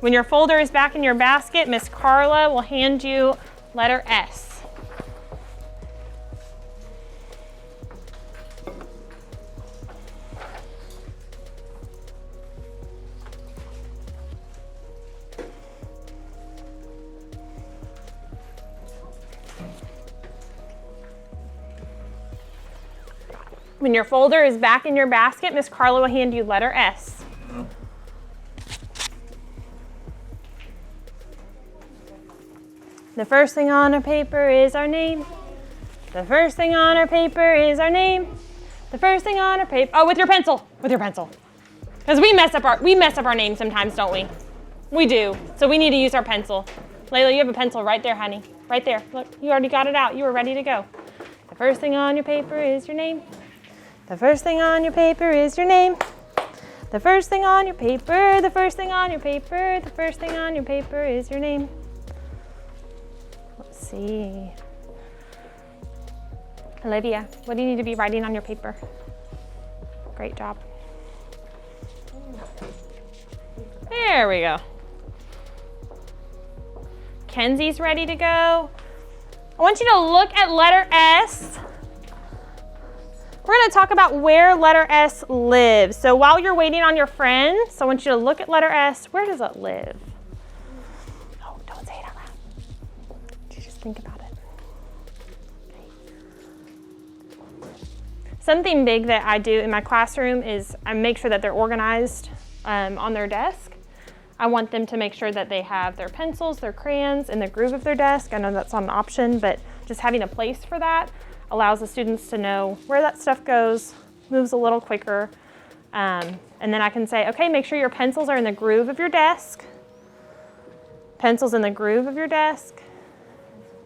When your folder is back in your basket, Miss Carla will hand you letter S. When your folder is back in your basket, Miss Carla will hand you letter S. The first thing on our paper is our name. The first thing on our paper is our name. The first thing on our paper, oh, with your pencil, Because we mess up our name sometimes, don't we? We do, so we need to use our pencil. Layla, you have a pencil right there, honey. Right there, look, you already got it out. You were ready to go. The first thing on your paper is your name. The first thing on your paper is your name. The first thing on your paper, the first thing on your paper, the first thing on your paper is your name. Let's see. Olivia, what do you need to be writing on your paper? Great job. There we go. Kenzie's ready to go. I want you to look at letter S. We're going to talk about where letter S lives. So while you're waiting on your friends, I want you to look at letter S. Where does it live? Oh, don't say it out loud. You just think about it. Okay. Something big that I do in my classroom is I make sure that they're organized on their desk. I want them to make sure that they have their pencils, their crayons in the groove of their desk. I know that's not an option, but just having a place for that allows the students to know where that stuff goes, moves a little quicker. And then I can say, okay, make sure your pencils are in the groove of your desk. Pencils in the groove of your desk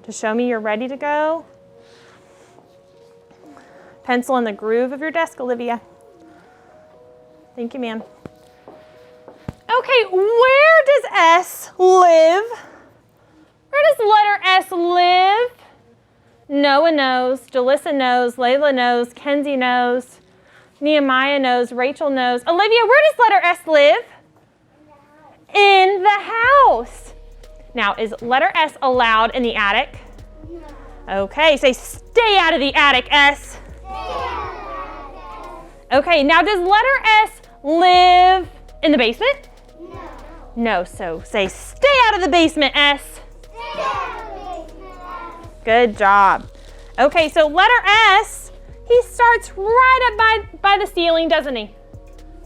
to show me you're ready to go. Pencil in the groove of your desk, Olivia. Thank you, ma'am. Okay, where does S live? Where does letter S live? Noah knows, Jalissa knows, Layla knows, Kenzie knows, Nehemiah knows, Rachel knows. Olivia, where does letter S live? In the house. Now, is letter S allowed in the attic? No. Okay, say stay out of the attic, S. Okay, now does letter S live in the basement? No. No, so say stay out of the basement, S. Stay out of the basement, S. Good job. Okay, so letter S, he starts right up by the ceiling, doesn't he?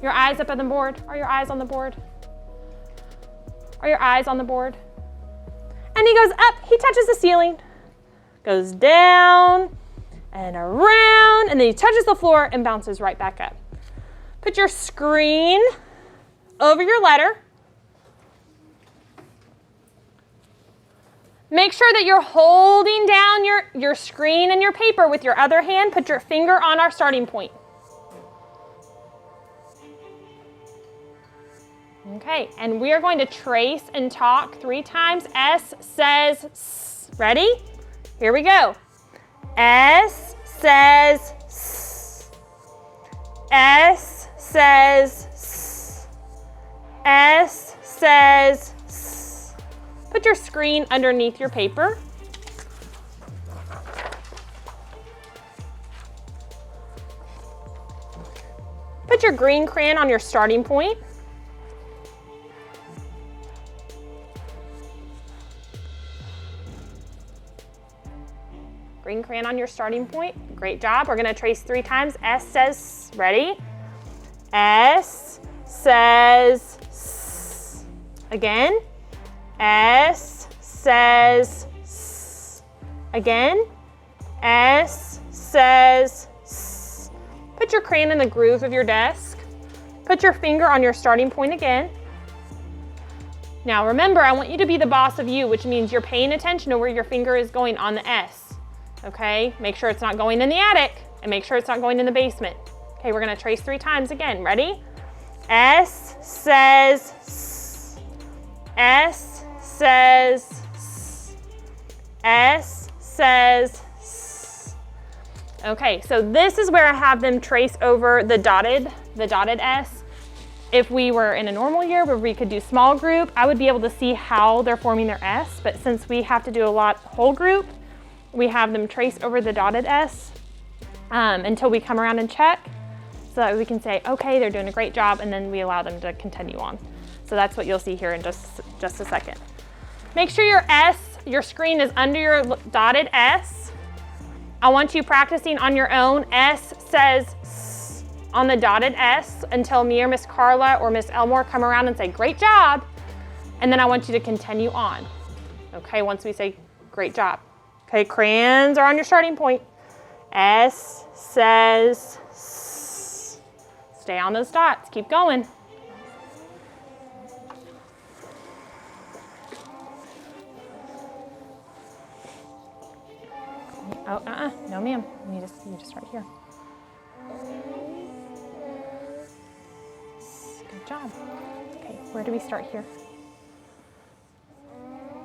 Your eyes up on the board? Are your eyes on the board? Are your eyes on the board? And he goes up, he touches the ceiling, goes down and around, and then he touches the floor and bounces right back up. Put your screen over your letter. Make sure that you're holding down your screen and your paper with your other hand. Put your finger on our starting point. Okay, and we are going to trace and talk 3 times. S says S. Ready? Here we go. S says S. S says S. S says S. Put your screen underneath your paper. Put your green crayon on your starting point. Green crayon on your starting point. Great job. We're going to trace 3 times. S says, ready? S says, S. Again. S says, S. Again. S says, S. Put your crayon in the groove of your desk. Put your finger on your starting point again. Now remember, I want you to be the boss of you, which means you're paying attention to where your finger is going on the S. Okay, make sure it's not going in the attic and make sure it's not going in the basement. Okay, we're gonna trace 3 times again. Ready? S says S. S says S. S says S. Okay, so this is where I have them trace over the dotted S. If we were in a normal year where we could do small group, I would be able to see how they're forming their S, but since we have to do a lot whole group, we have them traced over the dotted S until we come around and check so that we can say, okay, they're doing a great job, and then we allow them to continue on. So that's what you'll see here in just a second. Make sure your screen is under your dotted S. I want you practicing on your own. S says S on the dotted S until me or Miss Carla or Miss Elmore come around and say, great job. And then I want you to continue on. Okay, once we say, great job. Okay, crayons are on your starting point. S says S. Stay on those dots, keep going. Oh, no ma'am, you just start here. Good job. Okay, where do we start here?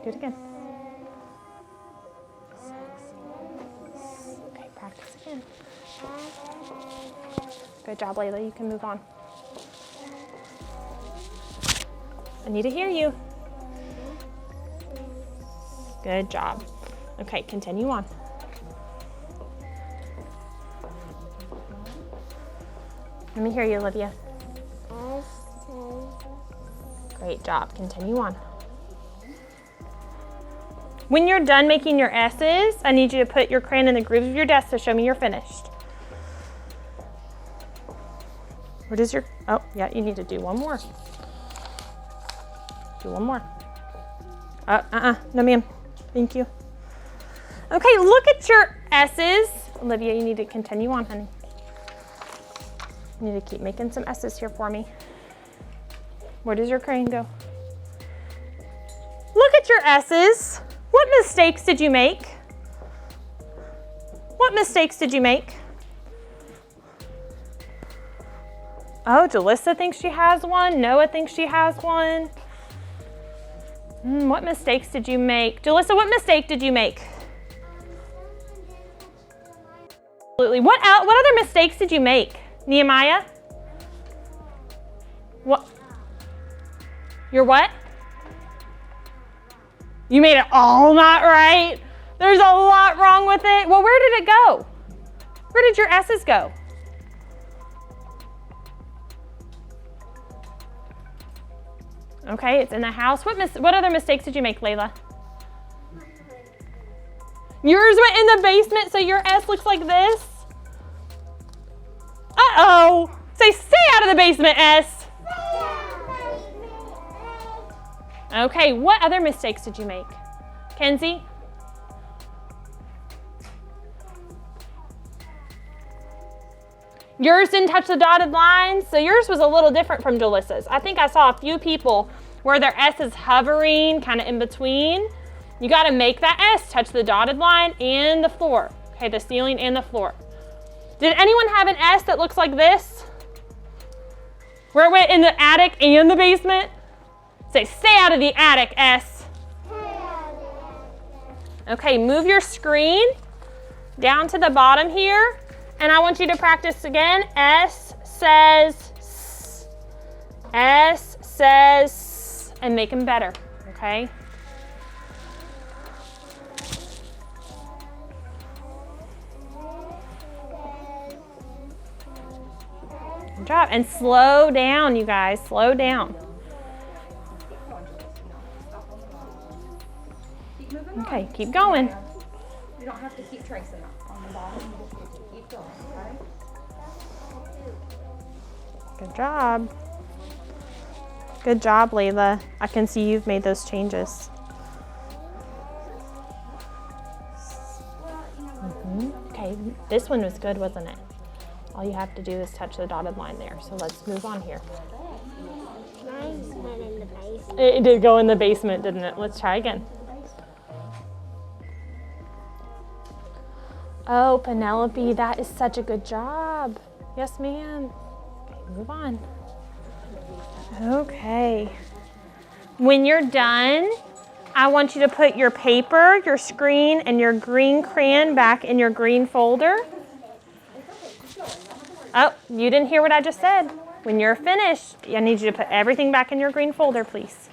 Do it again. Okay, practice again. Good job, Layla, you can move on. I need to hear you. Good job. Okay, continue on. Let me hear you, Olivia. Great job. Continue on. When you're done making your S's, I need you to put your crayon in the grooves of your desk to show me you're finished. What is your, oh, yeah, you need to do one more. Do one more. No ma'am. Thank you. Okay, look at your S's. Olivia, you need to continue on, honey. You need to keep making some S's here for me. Where does your crayon go? Look at your S's. What mistakes did you make? What mistakes did you make? Oh, Jalissa thinks she has one. Noah thinks she has one. What mistakes did you make? Jalissa, what mistake did you make? Absolutely. What other mistakes did you make? Nehemiah? What? Your what? You made it all not right? There's a lot wrong with it. Well, where did it go? Where did your S's go? Okay, it's in the house. What other mistakes did you make, Layla? Yours went in the basement, so your S looks like this? Uh-oh. Say, stay out of the basement, S. Okay, what other mistakes did you make? Kenzie? Yours didn't touch the dotted lines, so yours was a little different from Jalissa's. I think I saw a few people where their S is hovering, kind of in between. You gotta make that S touch the dotted line and the floor. Okay, the ceiling and the floor. Did anyone have an S that looks like this? Where it went in the attic and the basement? Say, stay out of the attic, S. Okay, move your screen down to the bottom here, and I want you to practice again. S says S. S says S, and make them better, okay? Good job. And slow down, you guys. Slow down. Okay, keep going. You don't have to keep tracing up on the bottom. You just have to keep going, okay? Good job. Good job, Layla. I can see you've made those changes. Okay, this one was good, wasn't it? All you have to do is touch the dotted line there. So let's move on here. Mine's went in the basement. It did go in the basement, didn't it? Let's try again. Oh, Penelope, that is such a good job. Yes, ma'am. Okay, move on. Okay. When you're done, I want you to put your paper, your screen, and your green crayon back in your green folder. Oh, you didn't hear what I just said. When you're finished, I need you to put everything back in your green folder, please.